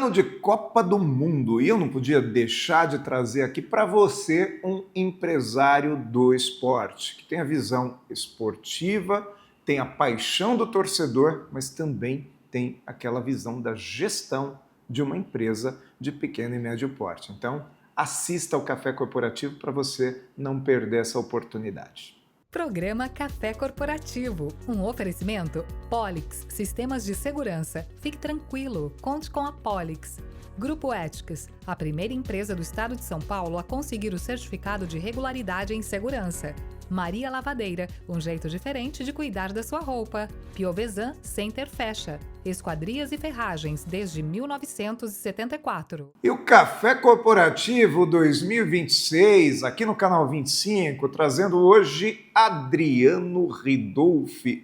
ano de Copa do Mundo e eu não podia deixar de trazer aqui para você um empresário do esporte, que tem a visão esportiva, tem a paixão do torcedor, mas também tem aquela visão da gestão de uma empresa de pequeno e médio porte. Então, assista ao Café Corporativo para você não perder essa oportunidade. Programa Café Corporativo, um oferecimento Polix, sistemas de segurança. Fique tranquilo, conte com a Polix. Grupo Éticas, a primeira empresa do estado de São Paulo a conseguir o certificado de regularidade em segurança. Maria Lavadeira, um jeito diferente de cuidar da sua roupa. Piovesan Center Fecha, esquadrias e ferragens desde 1974. E o Café Corporativo 2026, aqui no canal 25, trazendo hoje Adriano Ridolfi,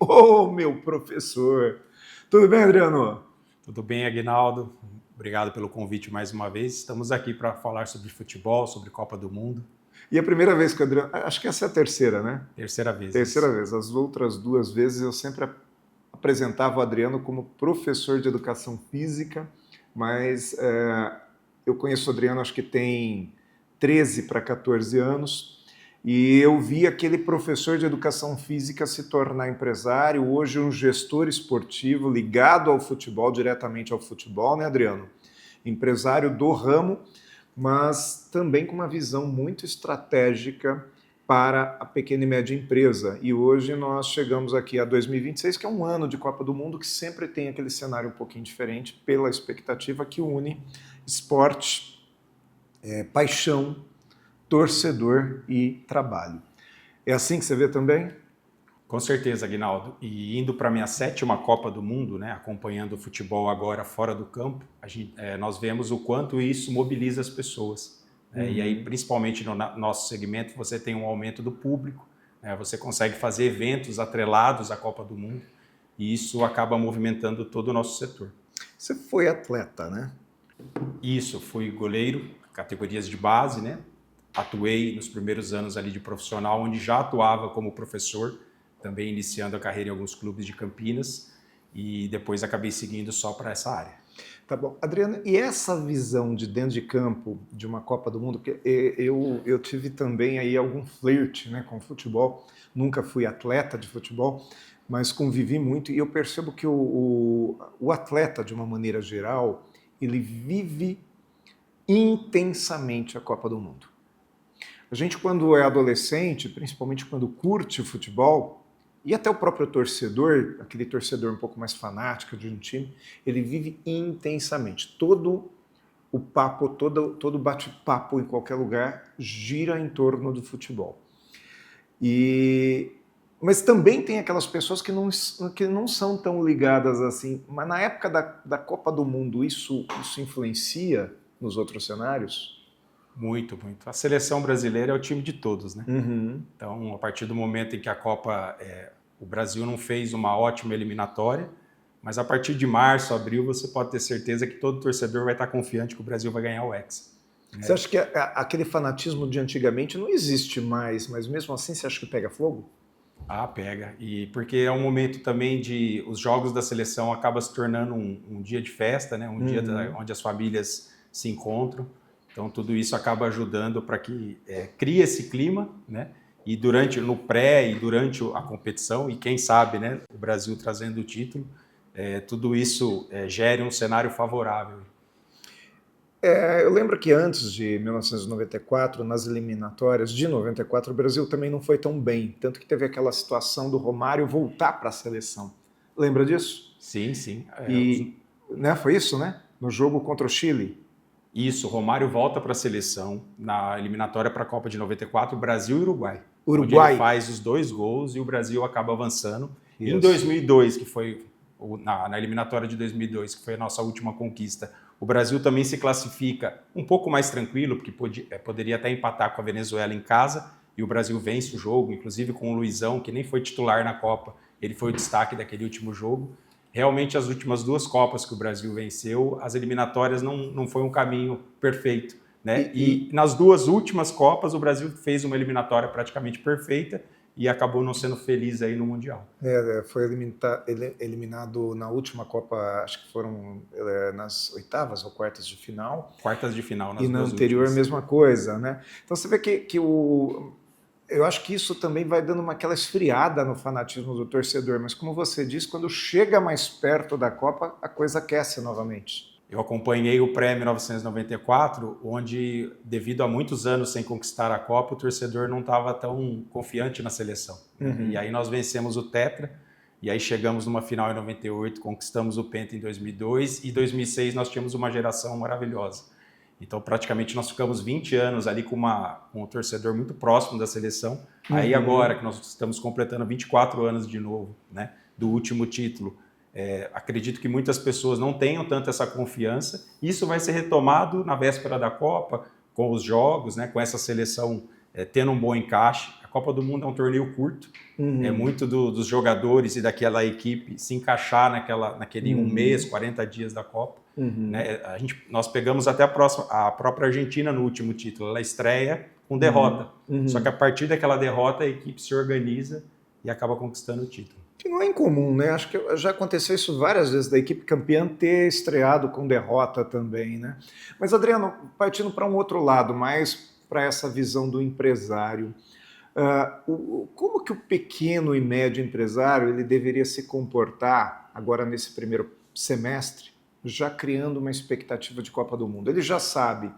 meu professor. Tudo bem, Adriano? Tudo bem, Aguinaldo. Obrigado pelo convite mais uma vez. Estamos aqui para falar sobre futebol, sobre Copa do Mundo. E a primeira vez que o Adriano... Acho que essa é a terceira, né? Terceira vez. Terceira vez. As outras duas vezes eu sempre apresentava o Adriano como professor de educação física, mas eu conheço o Adriano, acho que tem 13 para 14 anos, e eu vi aquele professor de educação física se tornar empresário, hoje um gestor esportivo ligado ao futebol, diretamente ao futebol, né, Adriano? Empresário do ramo, mas também com uma visão muito estratégica para a pequena e média empresa. E hoje nós chegamos aqui a 2026, que é um ano de Copa do Mundo, que sempre tem aquele cenário um pouquinho diferente, pela expectativa que une esporte, paixão, torcedor e trabalho. É assim que você vê também? Com certeza, Aguinaldo. E indo para a minha 7ª Copa do Mundo, né, acompanhando o futebol agora fora do campo, nós vemos o quanto isso mobiliza as pessoas. E aí, principalmente no nosso segmento, você tem um aumento do público, você consegue fazer eventos atrelados à Copa do Mundo, e isso acaba movimentando todo o nosso setor. Você foi atleta, né? Isso, fui goleiro, categorias de base, né? Atuei nos primeiros anos ali de profissional, onde já atuava como professor, também iniciando a carreira em alguns clubes de Campinas, e depois acabei seguindo só para essa área. Tá bom. Adriano, e essa visão de dentro de campo de uma Copa do Mundo, porque eu tive também aí algum flerte, né, com o futebol, nunca fui atleta de futebol, mas convivi muito e eu percebo que o atleta, de uma maneira geral, ele vive intensamente a Copa do Mundo. A gente, quando é adolescente, principalmente quando curte o futebol, e até o próprio torcedor, aquele torcedor um pouco mais fanático de um time, ele vive intensamente. Todo o papo, todo bate-papo em qualquer lugar gira em torno do futebol. Mas também tem aquelas pessoas que não são tão ligadas assim. Mas na época da Copa do Mundo, isso influencia nos outros cenários? Muito, muito. A seleção brasileira é o time de todos, né? Uhum. Então, a partir do momento em que a Copa, o Brasil não fez uma ótima eliminatória, mas a partir de março, abril, você pode ter certeza que todo torcedor vai estar confiante que o Brasil vai ganhar o Hexa. Você acha que aquele fanatismo de antigamente não existe mais, mas mesmo assim você acha que pega fogo? Ah, pega. E porque é um momento também de... Os jogos da seleção acabam se tornando um dia de festa, né? Um dia onde as famílias se encontram. Então, tudo isso acaba ajudando para que crie esse clima, né? E no pré e durante a competição, e quem sabe, né, o Brasil trazendo o título, tudo isso gere um cenário favorável. Eu lembro que antes de 1994, nas eliminatórias de 94, o Brasil também não foi tão bem. Tanto que teve aquela situação do Romário voltar para a seleção. Lembra disso? Sim, sim. Né, foi isso, né? No jogo contra o Chile. Isso, o Romário volta para a seleção na eliminatória para a Copa de 94, Brasil e Uruguai. Onde ele faz os 2 gols e o Brasil acaba avançando. Isso. Em 2002, que foi na eliminatória de 2002, que foi a nossa última conquista, o Brasil também se classifica um pouco mais tranquilo, porque poderia até empatar com a Venezuela em casa, e o Brasil vence o jogo, inclusive com o Luizão, que nem foi titular na Copa, ele foi o destaque daquele último jogo. Realmente, as últimas 2 Copas que o Brasil venceu, as eliminatórias não foi um caminho perfeito, né? E nas 2 últimas Copas, o Brasil fez uma eliminatória praticamente perfeita e acabou não sendo feliz aí no Mundial. Foi eliminado na última Copa, acho que foram nas oitavas ou quartas de final. Quartas de final, nas e na duas anterior últimas. A mesma coisa, né? Então você vê que eu acho que isso também vai dando aquela esfriada no fanatismo do torcedor, mas como você disse, quando chega mais perto da Copa, a coisa aquece novamente. Eu acompanhei o pré-1994, onde, devido a muitos anos sem conquistar a Copa, o torcedor não estava tão confiante na seleção. E aí nós vencemos o Tetra, e aí chegamos numa final em 98, conquistamos o Penta em 2002, e em 2006 nós tínhamos uma geração maravilhosa. Então, praticamente, nós ficamos 20 anos ali com um torcedor muito próximo da seleção. Aí agora que nós estamos completando 24 anos de novo, né, do último título, acredito que muitas pessoas não tenham tanto essa confiança. Isso vai ser retomado na véspera da Copa, com os jogos, né, com essa seleção tendo um bom encaixe. A Copa do Mundo é um torneio curto, é muito dos jogadores e daquela equipe se encaixar naquele um mês, 40 dias da Copa. Né? Nós pegamos até a própria Argentina no último título, ela estreia com derrota. Só que a partir daquela derrota a equipe se organiza e acaba conquistando o título. Que não é incomum, né? Acho que já aconteceu isso várias vezes, da equipe campeã ter estreado com derrota também, né? Mas, Adriano, partindo para um outro lado, mais para essa visão do empresário, como que o pequeno e médio empresário ele deveria se comportar agora nesse primeiro semestre, já criando uma expectativa de Copa do Mundo? Ele já sabe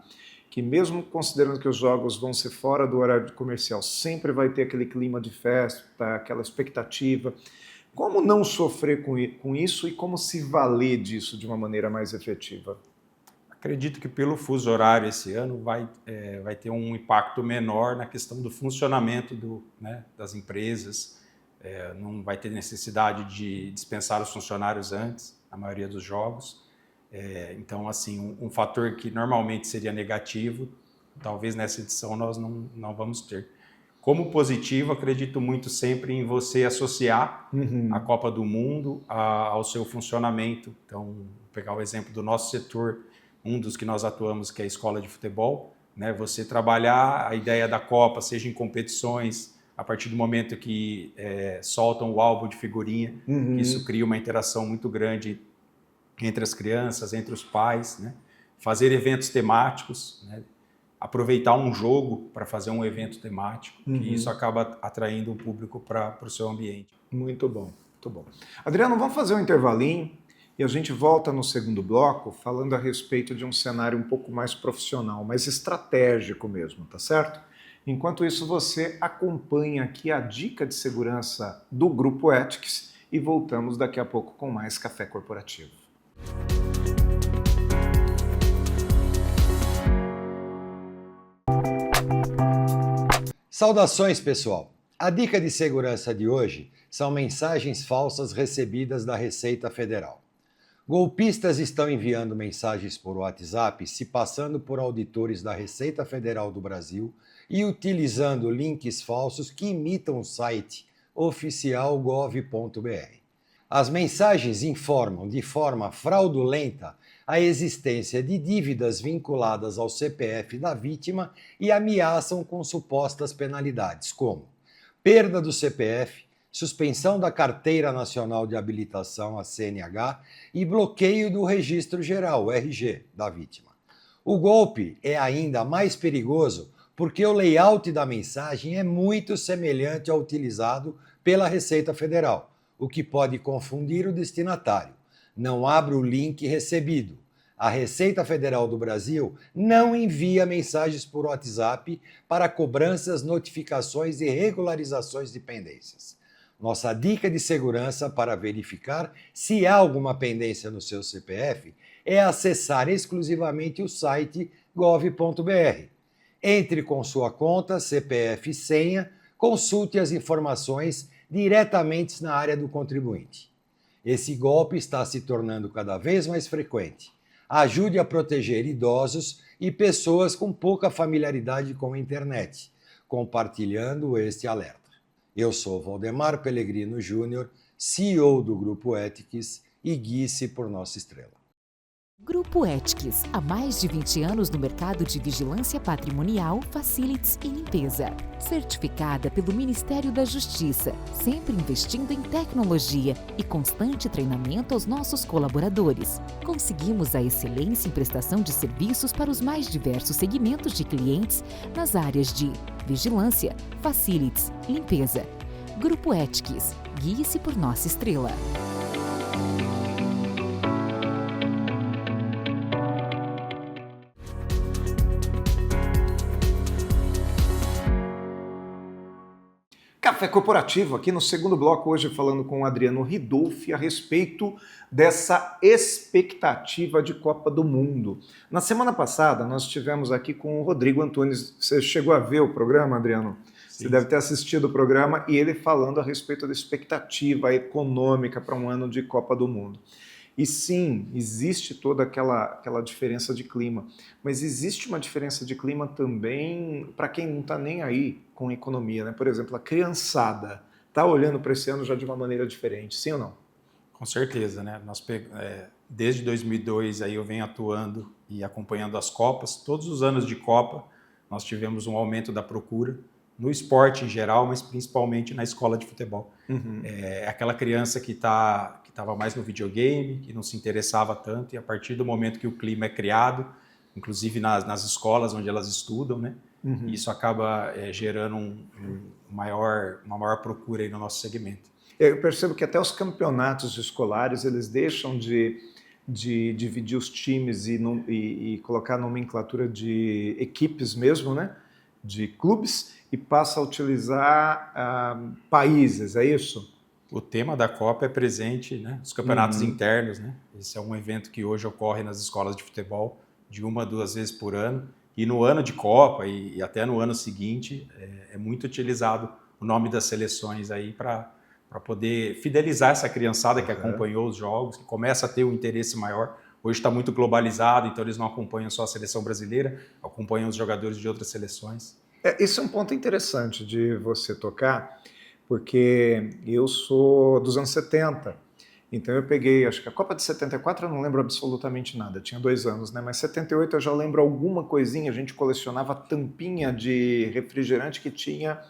que, mesmo considerando que os jogos vão ser fora do horário comercial, sempre vai ter aquele clima de festa, aquela expectativa. Como não sofrer com isso e como se valer disso de uma maneira mais efetiva? Acredito que pelo fuso horário esse ano vai ter um impacto menor na questão do funcionamento das empresas. Não vai ter necessidade de dispensar os funcionários antes, a maioria dos jogos. Então, assim, um fator que normalmente seria negativo, talvez nessa edição nós não vamos ter. Como positivo, acredito muito sempre em você associar a Copa do Mundo ao seu funcionamento. Então, vou pegar o exemplo do nosso setor, um dos que nós atuamos, que é a escola de futebol, né? Você trabalhar a ideia da Copa, seja em competições, a partir do momento que soltam o álbum de figurinha, que isso cria uma interação muito grande entre as crianças, entre os pais, né? Fazer eventos temáticos, né? Aproveitar um jogo para fazer um evento temático, que isso acaba atraindo o público para o seu ambiente. Muito bom, muito bom. Adriano, vamos fazer um intervalinho e a gente volta no segundo bloco falando a respeito de um cenário um pouco mais profissional, mais estratégico mesmo, tá certo? Enquanto isso, você acompanha aqui a dica de segurança do Grupo Ethics e voltamos daqui a pouco com mais Café Corporativo. Saudações, pessoal! A dica de segurança de hoje são mensagens falsas recebidas da Receita Federal. Golpistas estão enviando mensagens por WhatsApp se passando por auditores da Receita Federal do Brasil e utilizando links falsos que imitam o site oficial gov.br. As mensagens informam de forma fraudulenta a existência de dívidas vinculadas ao CPF da vítima e ameaçam com supostas penalidades, como perda do CPF, suspensão da Carteira Nacional de Habilitação, a CNH, e bloqueio do Registro Geral, o RG, da vítima. O golpe é ainda mais perigoso porque o layout da mensagem é muito semelhante ao utilizado pela Receita Federal, o que pode confundir o destinatário. Não abra o link recebido. A Receita Federal do Brasil não envia mensagens por WhatsApp para cobranças, notificações e regularizações de pendências. Nossa dica de segurança para verificar se há alguma pendência no seu CPF é acessar exclusivamente o site gov.br. Entre com sua conta, CPF e senha, consulte as informações diretamente na área do contribuinte. Esse golpe está se tornando cada vez mais frequente. Ajude a proteger idosos e pessoas com pouca familiaridade com a internet, compartilhando este alerta. Eu sou Valdemar Pellegrino Júnior, CEO do Grupo Ethics, e guie-se por nossa estrela. Grupo Ethics, há mais de 20 anos no mercado de vigilância patrimonial, facilities e limpeza. Certificada pelo Ministério da Justiça, sempre investindo em tecnologia e constante treinamento aos nossos colaboradores. Conseguimos a excelência em prestação de serviços para os mais diversos segmentos de clientes nas áreas de vigilância, facilities, limpeza. Grupo Ethics, guie-se por nossa estrela. Café Corporativo, aqui no segundo bloco, hoje falando com o Adriano Ridolfi a respeito dessa expectativa de Copa do Mundo. Na semana passada, nós estivemos aqui com o Rodrigo Antunes. Você chegou a ver o programa, Adriano? Sim. Você deve ter assistido o programa e ele falando a respeito da expectativa econômica para um ano de Copa do Mundo. E sim, existe toda aquela diferença de clima, mas existe uma diferença de clima também para quem não está nem aí com a economia, né? Por exemplo, a criançada está olhando para esse ano já de uma maneira diferente, sim ou não? Com certeza, né? Desde 2002 aí eu venho atuando e acompanhando as Copas. Todos os anos de Copa nós tivemos um aumento da procura no esporte em geral, mas principalmente na escola de futebol. Uhum. É aquela criança que estava mais no videogame, que não se interessava tanto, e a partir do momento que o clima é criado, inclusive nas escolas onde elas estudam, né? Uhum. Isso acaba gerando uma maior procura aí no nosso segmento. Eu percebo que até os campeonatos escolares, eles deixam de dividir os times e colocar nomenclatura de equipes mesmo, né? De clubes, e passa a utilizar países, é isso? O tema da Copa é presente, né? Os campeonatos internos, né? Esse é um evento que hoje ocorre nas escolas de futebol de 1 a 2 vezes por ano. E no ano de Copa e até no ano seguinte é muito utilizado o nome das seleções aí para poder fidelizar essa criançada que acompanhou os jogos, que começa a ter um interesse maior. Hoje está muito globalizado, então eles não acompanham só a seleção brasileira, acompanham os jogadores de outras seleções. Esse é um ponto interessante de você tocar, porque eu sou dos anos 70, então eu peguei, acho que a Copa de 74 eu não lembro absolutamente nada, tinha 2 anos, né? Mas 78 eu já lembro alguma coisinha, a gente colecionava tampinha de refrigerante que tinha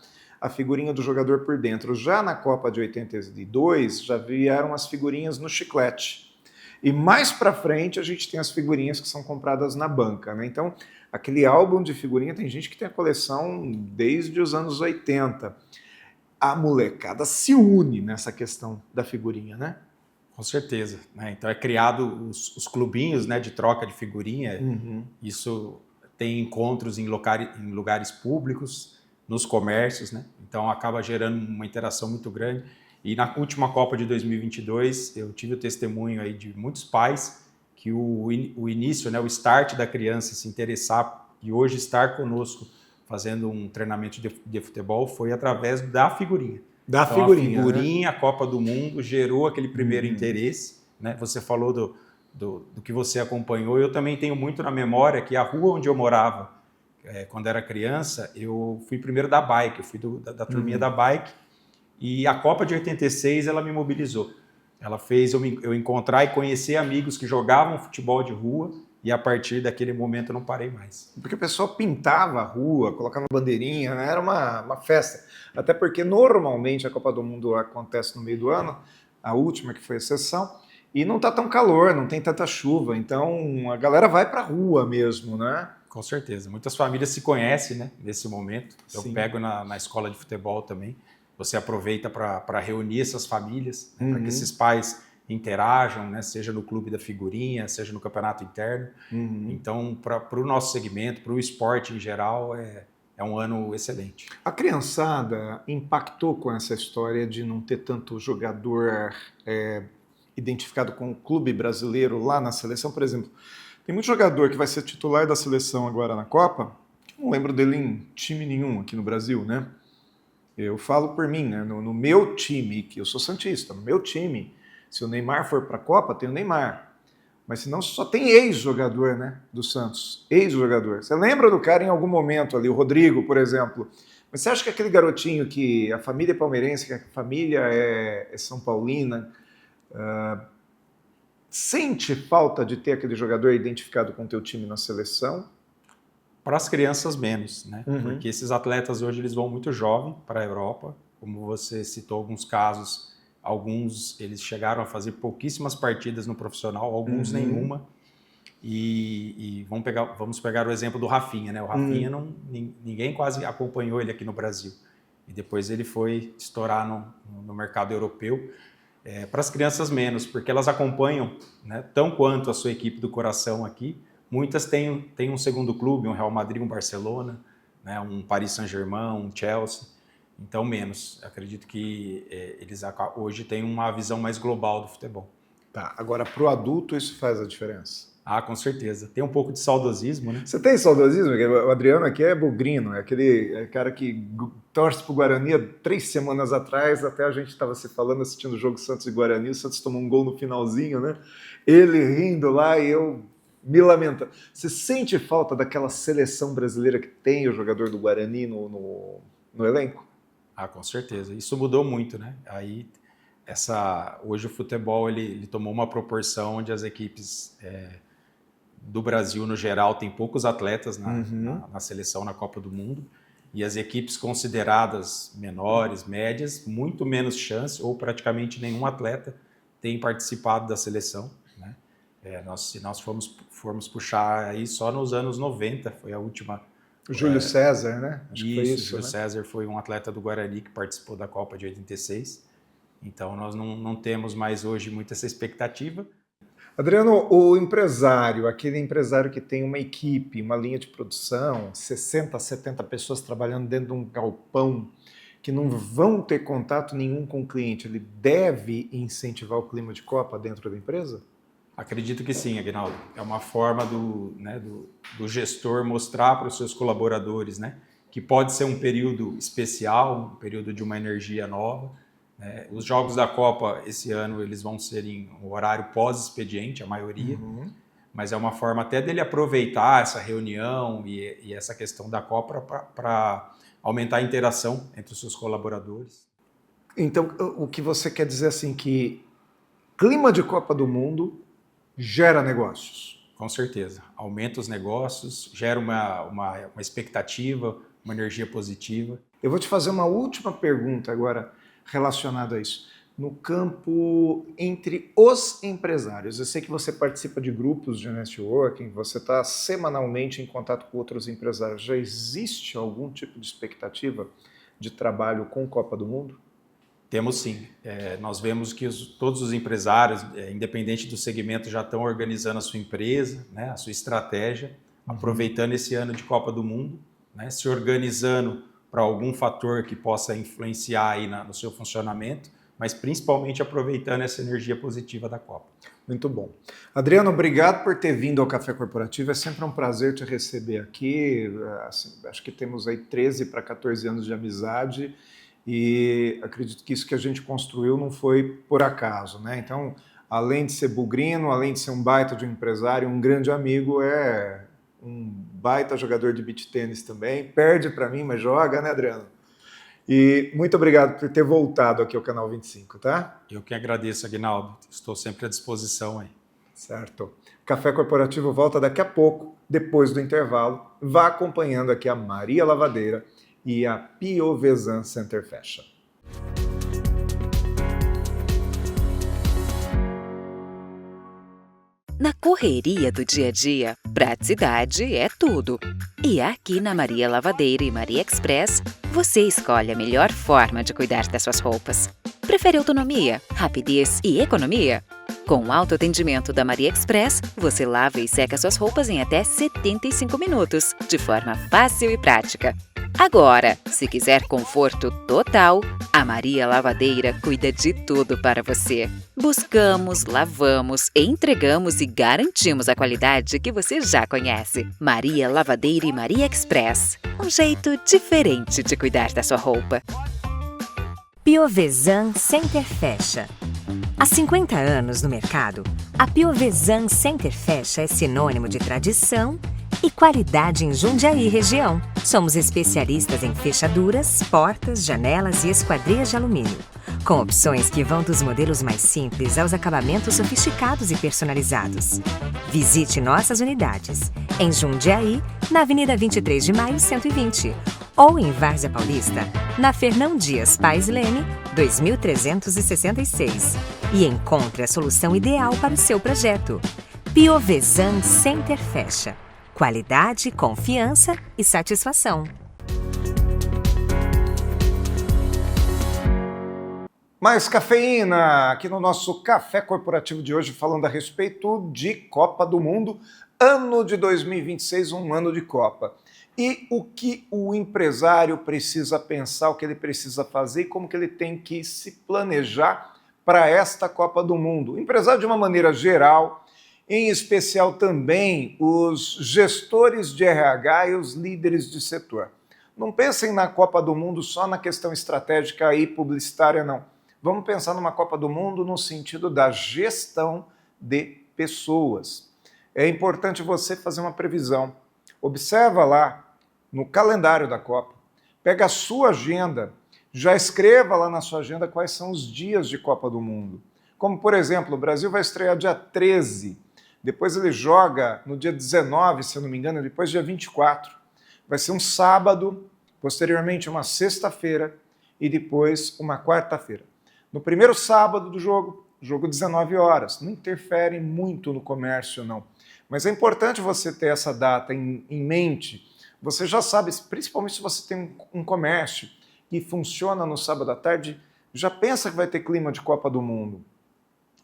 a figurinha do jogador por dentro. Já na Copa de 82 já vieram as figurinhas no chiclete. E mais para frente a gente tem as figurinhas que são compradas na banca, né? Então, aquele álbum de figurinha, tem gente que tem a coleção desde os anos 80. A molecada se une nessa questão da figurinha, né? Com certeza, né? Então é criado os clubinhos, né, de troca de figurinha. Isso tem encontros em lugares públicos, nos comércios, né? Então acaba gerando uma interação muito grande. E na última Copa de 2022, eu tive o testemunho aí de muitos pais que o início, né, o start da criança se interessar e hoje estar conosco fazendo um treinamento de futebol foi através da figurinha. A figurinha, né? A Copa do Mundo gerou aquele primeiro interesse, né? Você falou do que você acompanhou. Eu também tenho muito na memória que a rua onde eu morava, quando era criança, eu fui primeiro da bike, eu fui da turminha da bike, e a Copa de 86 ela me mobilizou. Ela fez eu encontrar e conhecer amigos que jogavam futebol de rua, e a partir daquele momento eu não parei mais. Porque o pessoal pintava a rua, colocava bandeirinha, né? Era uma festa. Até porque normalmente a Copa do Mundo acontece no meio do ano, a última que foi a exceção, e não está tão calor, não tem tanta chuva, então a galera vai para a rua mesmo, né? Com certeza. Muitas famílias se conhecem, né, nesse momento. Eu Sim. pego na escola de futebol também. Você aproveita para reunir essas famílias, né, para que esses pais interajam, né, seja no clube da figurinha, seja no campeonato interno. Então, para o nosso segmento, para o esporte em geral, é um ano excelente. A criançada impactou com essa história de não ter tanto jogador identificado com o clube brasileiro lá na seleção, por exemplo. Tem muito jogador que vai ser titular da seleção agora na Copa, que eu não lembro dele em time nenhum aqui no Brasil, né? Eu falo por mim, né? No meu time, que eu sou santista, no meu time, se o Neymar for para a Copa, tem o Neymar. Mas senão só tem ex-jogador, né, do Santos. Ex-jogador. Você lembra do cara em algum momento ali, o Rodrigo, por exemplo. Mas você acha que aquele garotinho que a família é palmeirense, que a família é São Paulina, Sente falta de ter aquele jogador identificado com o teu time na seleção? Para as crianças menos, né? Porque esses atletas hoje eles vão muito jovem para a Europa, como você citou alguns casos, alguns eles chegaram a fazer pouquíssimas partidas no profissional, alguns nenhuma, e vamos pegar o exemplo do Rafinha, né? O Rafinha ninguém quase acompanhou ele aqui no Brasil, e depois ele foi estourar no mercado europeu. Para as crianças menos, porque elas acompanham, né, tão quanto a sua equipe do coração aqui. Muitas têm um segundo clube, um Real Madrid, um Barcelona, né, um Paris Saint-Germain, um Chelsea, então menos. Acredito que eles hoje têm uma visão mais global do futebol. Tá, agora para o adulto isso faz a diferença? Ah, com certeza. Tem um pouco de saudosismo, né? Você tem saudosismo? O Adriano aqui é bugrino, é aquele cara que torce para o Guarani há 3 semanas atrás, até a gente estava se falando, assistindo o jogo Santos e Guarani, o Santos tomou um gol no finalzinho, né? Ele rindo lá e eu me lamentando. Você sente falta daquela seleção brasileira que tem o jogador do Guarani no elenco? Ah, com certeza. Isso mudou muito, né? Aí, hoje o futebol ele tomou uma proporção onde as equipes do Brasil, no geral, tem poucos atletas na seleção, na Copa do Mundo, e as equipes consideradas menores, médias, muito menos chance, ou praticamente nenhum atleta tem participado da seleção, né? Se nós formos puxar aí só nos anos 90, foi a última... O Júlio César, né? Acho que foi isso, Júlio né? César foi um atleta do Guarani que participou da Copa de 86, então nós não temos mais hoje muita essa expectativa. Adriano, o empresário, aquele empresário que tem uma equipe, uma linha de produção, 60, 70 pessoas trabalhando dentro de um galpão, que não vão ter contato nenhum com o cliente, ele deve incentivar o clima de Copa dentro da empresa? Acredito que sim, Aguinaldo. É uma forma do gestor mostrar para os seus colaboradores, né, que pode ser um período especial, um período de uma energia nova. Os jogos da Copa, esse ano, eles vão ser em um horário pós-expediente, a maioria, mas é uma forma até dele aproveitar essa reunião e essa questão da Copa para aumentar a interação entre os seus colaboradores. Então, o que você quer dizer assim, que clima de Copa do Mundo gera negócios? Com certeza. Aumenta os negócios, gera uma expectativa, uma energia positiva. Eu vou te fazer uma última pergunta agora, relacionado a isso. No campo entre os empresários, eu sei que você participa de grupos de networking, você está semanalmente em contato com outros empresários. Já existe algum tipo de expectativa de trabalho com Copa do Mundo? Temos sim. Nós vemos que todos os empresários, independente do segmento, já estão organizando a sua empresa, né, a sua estratégia, aproveitando esse ano de Copa do Mundo, né, se organizando para algum fator que possa influenciar aí no seu funcionamento, mas principalmente aproveitando essa energia positiva da Copa. Muito bom. Adriano, obrigado por ter vindo ao Café Corporativo. É sempre um prazer te receber aqui. Assim, acho que temos aí 13 para 14 anos de amizade e acredito que isso que a gente construiu não foi por acaso, né? Então, além de ser bugrino, além de ser um baita de um empresário, um grande amigo, é um baita jogador de beach tênis também, perde para mim, mas joga, né, Adriano? E muito obrigado por ter voltado aqui ao Canal 25, tá? Eu que agradeço, Aguinaldo. Estou sempre à disposição aí. Certo. O Café Corporativo volta daqui a pouco, depois do intervalo. Vá acompanhando aqui a Maria Lavadeira e a Piovesan Center Fashion. Na correria do dia a dia, praticidade é tudo. E aqui na Maria Lavadeira e Maria Express, você escolhe a melhor forma de cuidar das suas roupas. Prefere autonomia, rapidez e economia? Com o autoatendimento da Maria Express, você lava e seca suas roupas em até 75 minutos, de forma fácil e prática. Agora, se quiser conforto total, a Maria Lavadeira cuida de tudo para você. Buscamos, lavamos, entregamos e garantimos a qualidade que você já conhece. Maria Lavadeira e Maria Express. Um jeito diferente de cuidar da sua roupa. Piovesan Center Fashion. Há 50 anos no mercado, a Piovesan Center Fashion é sinônimo de tradição e qualidade em Jundiaí região. Somos especialistas em fechaduras, portas, janelas e esquadrias de alumínio. com opções que vão dos modelos mais simples aos acabamentos sofisticados e personalizados. Visite nossas unidades em Jundiaí, na Avenida 23 de Maio, 120, ou em Várzea Paulista, na Fernão Dias Paes Leme, 2366. E encontre a solução ideal para o seu projeto. Piovesan Center Fecha. Qualidade, confiança e satisfação. Mais cafeína aqui no nosso Café Corporativo de hoje, falando a respeito de Copa do Mundo, ano de 2026, um ano de Copa. E o que o empresário precisa pensar, o que ele precisa fazer e como que ele tem que se planejar para esta Copa do Mundo. O empresário de uma maneira geral, em especial também os gestores de RH e os líderes de setor. Não pensem na Copa do Mundo só na questão estratégica e publicitária, não. Vamos pensar numa Copa do Mundo no sentido da gestão de pessoas. É importante você fazer uma previsão. Observa lá no calendário da Copa, pega a sua agenda, já escreva lá na sua agenda quais são os dias de Copa do Mundo. Como, por exemplo, o Brasil vai estrear dia 13, depois ele joga no dia 19, se eu não me engano, depois dia 24. Vai ser um sábado, posteriormente uma sexta-feira e depois uma quarta-feira. No primeiro sábado do jogo 19 horas. Não interfere muito no comércio, não. Mas é importante você ter essa data em mente. Você já sabe, principalmente se você tem um comércio que funciona no sábado à tarde, já pensa que vai ter clima de Copa do Mundo.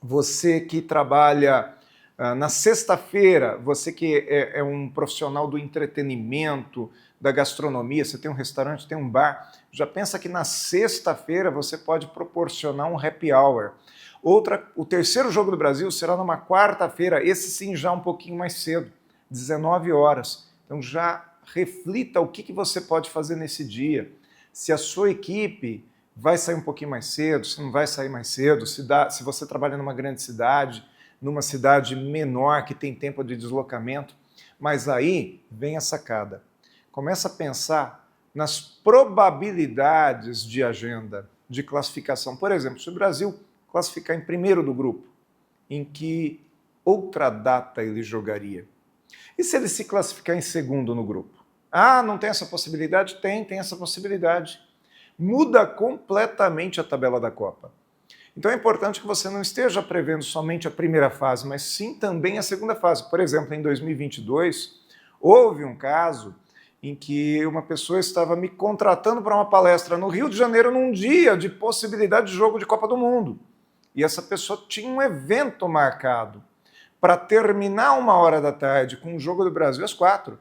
Você que trabalha na sexta-feira, você que é um profissional do entretenimento, da gastronomia, você tem um restaurante, tem um bar, já pensa que na sexta-feira você pode proporcionar um happy hour. O terceiro jogo do Brasil será numa quarta-feira, esse sim já um pouquinho mais cedo, 19 horas. Então já reflita o que você pode fazer nesse dia. Se a sua equipe vai sair um pouquinho mais cedo, se não vai sair mais cedo, se você trabalha numa grande cidade, numa cidade menor que tem tempo de deslocamento. Mas aí vem a sacada. Começa a pensar nas probabilidades de agenda, de classificação. Por exemplo, se o Brasil classificar em primeiro do grupo, em que outra data ele jogaria? E se ele se classificar em segundo no grupo? Ah, não tem essa possibilidade? Tem essa possibilidade. Muda completamente a tabela da Copa. Então é importante que você não esteja prevendo somente a primeira fase, mas sim também a segunda fase. Por exemplo, em 2022, houve um caso em que uma pessoa estava me contratando para uma palestra no Rio de Janeiro num dia de possibilidade de jogo de Copa do Mundo. E essa pessoa tinha um evento marcado para terminar 1h da tarde com o Jogo do Brasil às 4.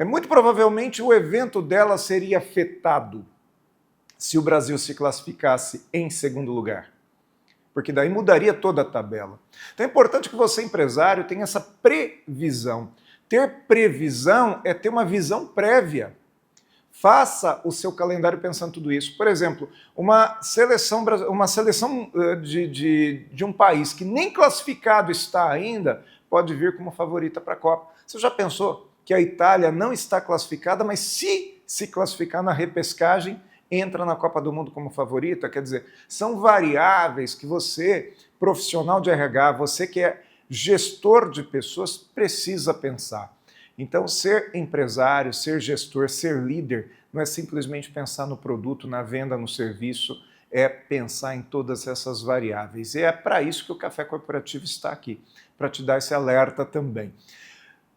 Muito provavelmente o evento dela seria afetado se o Brasil se classificasse em segundo lugar. Porque daí mudaria toda a tabela. Então é importante que você, empresário, tenha essa previsão. Ter previsão é ter uma visão prévia. Faça o seu calendário pensando tudo isso. Por exemplo, uma seleção de um país que nem classificado está ainda, pode vir como favorita para a Copa. Você já pensou que a Itália não está classificada, mas se classificar na repescagem, entra na Copa do Mundo como favorita? Quer dizer, são variáveis que você, profissional de RH, você que é gestor de pessoas, precisa pensar. Então, ser empresário, ser gestor, ser líder, não é simplesmente pensar no produto, na venda, no serviço, é pensar em todas essas variáveis. E é para isso que o Café Corporativo está aqui, para te dar esse alerta também.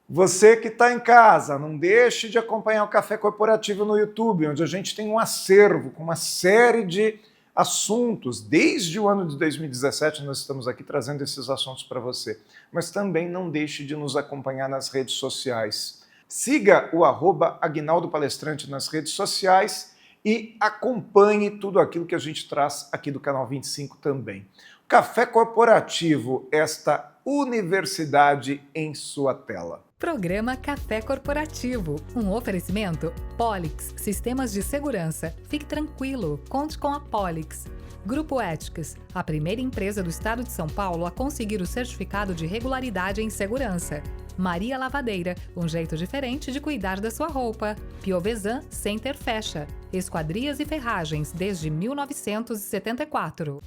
Você que está em casa, não deixe de acompanhar o Café Corporativo no YouTube, onde a gente tem um acervo com uma série de assuntos. Desde o ano de 2017 nós estamos aqui trazendo esses assuntos para você. Mas também não deixe de nos acompanhar nas redes sociais. Siga o @Aguinaldo Palestrante nas redes sociais e acompanhe tudo aquilo que a gente traz aqui do Canal 25 também. Café Corporativo, esta universidade em sua tela. Programa Café Corporativo, um oferecimento Polix, sistemas de segurança. Fique tranquilo, conte com a Polix. Grupo Éticas, a primeira empresa do estado de São Paulo a conseguir o certificado de regularidade em segurança. Maria Lavadeira, um jeito diferente de cuidar da sua roupa. Piovesan Center Fecha, esquadrias e ferragens desde 1974.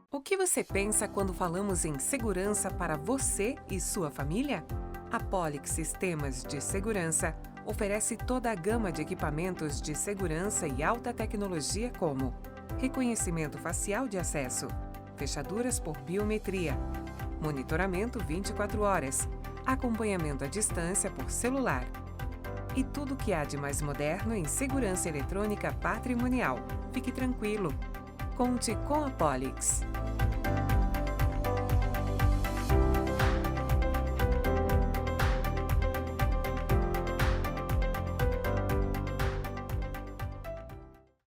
O que você pensa quando falamos em segurança para você e sua família? A Polix Sistemas de Segurança oferece toda a gama de equipamentos de segurança e alta tecnologia como reconhecimento facial de acesso, fechaduras por biometria, monitoramento 24 horas, acompanhamento à distância por celular e tudo o que há de mais moderno em segurança eletrônica patrimonial. Fique tranquilo. Conte com a Polix.